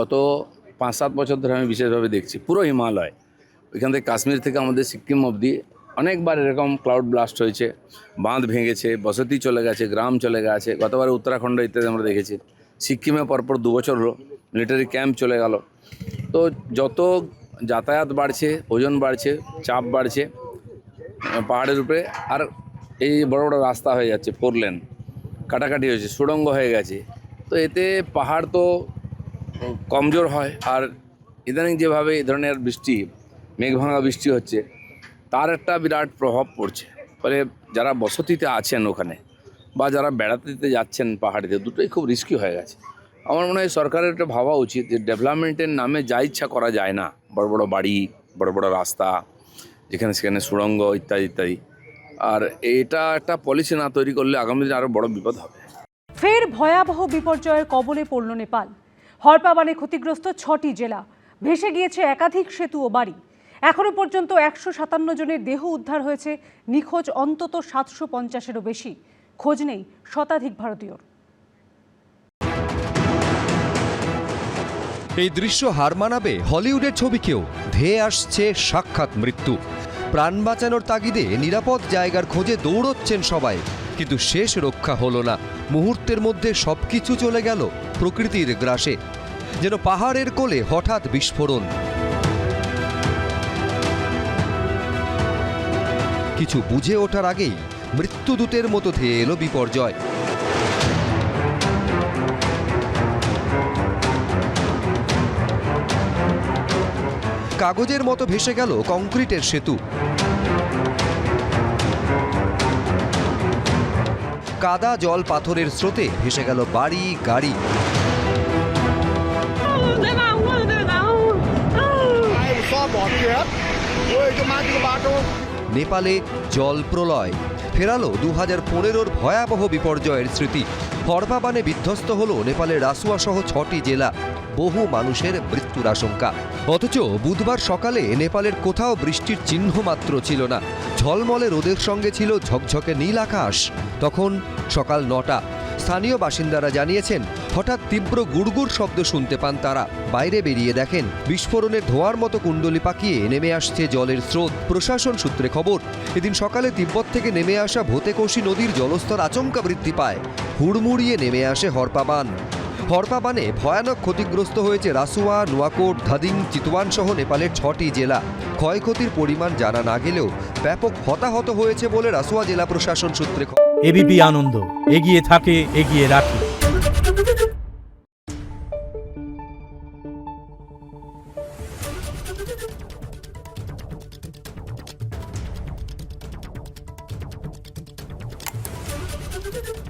গত 5-7 বছর ধরে আমি বিশেষভাবে দেখছি পুরো হিমালয়, ওইখান থেকে কাশ্মীর থেকে আমাদের সিকিম অবধি অনেকবার এরকম ক্লাউড ব্লাস্ট হয়েছে, বাঁধ ভেঙেছে, বসতি চলে গেছে, গ্রাম চলে গেছে। গতবারে উত্তরাখণ্ড ইত্যাদি আমরা দেখেছি। সিকিমে পরপর 2 বছর হলো মিলিটারি ক্যাম্প চলে গেল। তো যত যাতায়াত বাড়ছে, ওজন বাড়ছে, চাপ বাড়ছে পাহাড়ের উপরে, আর এই বড় বড় রাস্তা হয়ে যাচ্ছে, 4 লেন কাটাকাটি হয়েছে, সুড়ঙ্গ হয়ে গেছে। তো এতে পাহাড় তো কমজোর হয়, আর ইদানিং যেভাবে এই ধরনের বৃষ্টি, মেঘ ভাঙা বৃষ্টি হচ্ছে, তার একটা বিরাট প্রভাব পড়ছে। ফলে যারা বসতিতে আছেন ওখানে বা যারা বেড়াতে দিতে যাচ্ছেন পাহাড়িতে, দুটোই খুব রিস্কি হয়ে গেছে। আমার মনে হয় সরকারের একটা ভাবা উচিত যে ডেভেলপমেন্টের নামে যা ইচ্ছা করা যায় না, বড় বড় বাড়ি, বড় বড় রাস্তা, যেখানে সেখানে সুড়ঙ্গ ইত্যাদি ইত্যাদি। আর এটা একটা পলিসি না তৈরি করলে আগামী দিনে আরও বড় বিপদ হবে। ফের ভয়াবহ বিপর্যয়ের কবলে পড়ল নেপাল। হরপা বানে ক্ষতিগ্রস্ত 6টি জেলা, ভেসে গিয়েছে একাধিক সেতু ও বাড়ি। এখনো পর্যন্ত 157 জনের দেহ উদ্ধার হয়েছে, নিখোঁজ অন্তত 750-এরও বেশি। খোঁজ নেই শতাধিক ভারতীয়র। এই দৃশ্য হার মানাবে হলিউডের ছবিকেও। ধেয়ে আসছে সাক্ষাৎ মৃত্যু। প্রাণ বাঁচানোর তাগিদে নিরাপদ জায়গার খোঁজে দৌড়চ্ছেন সবাই, কিন্তু শেষ রক্ষা হলো না। মুহূর্তের মধ্যে সবকিছু চলে গেল প্রকৃতির গ্রাসে, যেন পাহাড়ের কোলে হঠাৎ বিস্ফোরণ। কিছু বুঝে ওঠার আগেই মৃত্যুদূতের মতো ধেয়ে এলো বিপর্যয়। কাগজের মতো ভেসে গেল কংক্রিটের সেতু, কাদা জল পাথরের স্রোতে ভেসে গেল বাড়ি গাড়ি। নেপালে জল প্রলয় ফেরালো 2015-র ভয়াবহ বিপর্যয়ের স্মৃতি। হরপা বানে বিধ্বস্ত হলো নেপালের রাসুয়া সহ 6টি জেলা, বহু মানুষের মৃত্যুর আশঙ্কা। অথচ বুধবার সকালে নেপালের কোথাও বৃষ্টির চিহ্ন মাত্র ছিল না। ঝলমলে রোদের সঙ্গে ছিল ঝকঝকে নীল আকাশ। তখন সকাল 9টা। স্থানীয় বাসিন্দারা জানিয়েছেন, হঠাৎ তীব্র গুড়গুড় শব্দ শুনতে পান তারা। বাইরে বেরিয়ে দেখেন বিস্ফোরণের ধোঁয়ার মতো কুণ্ডলি পাকিয়ে নেমে আসছে জলের স্রোত। প্রশাসন সূত্রে খবর, এদিন সকালে তিব্বত থেকে নেমে আসা ভোতেকোশি নদীর জলস্তর আচমকা বৃদ্ধি পায়। হুড়মুড়িয়ে নেমে আসে হরপা বান। হরপা বানে ভয়ানক ক্ষতিগ্রস্ত হয়েছে রাসুয়া, নুয়াকোট, ধাদিং, চিতওয়ান সহ নেপালের 6টি জেলা। ক্ষয়ক্ষতির পরিমাণ জানা না গেলেও ব্যাপক হতাহত হয়েছে বলে রাসুয়া জেলা প্রশাসন সূত্রে খবর। এবিপি আনন্দ, এগিয়ে থাকে, এগিয়ে রাখে। Thank you.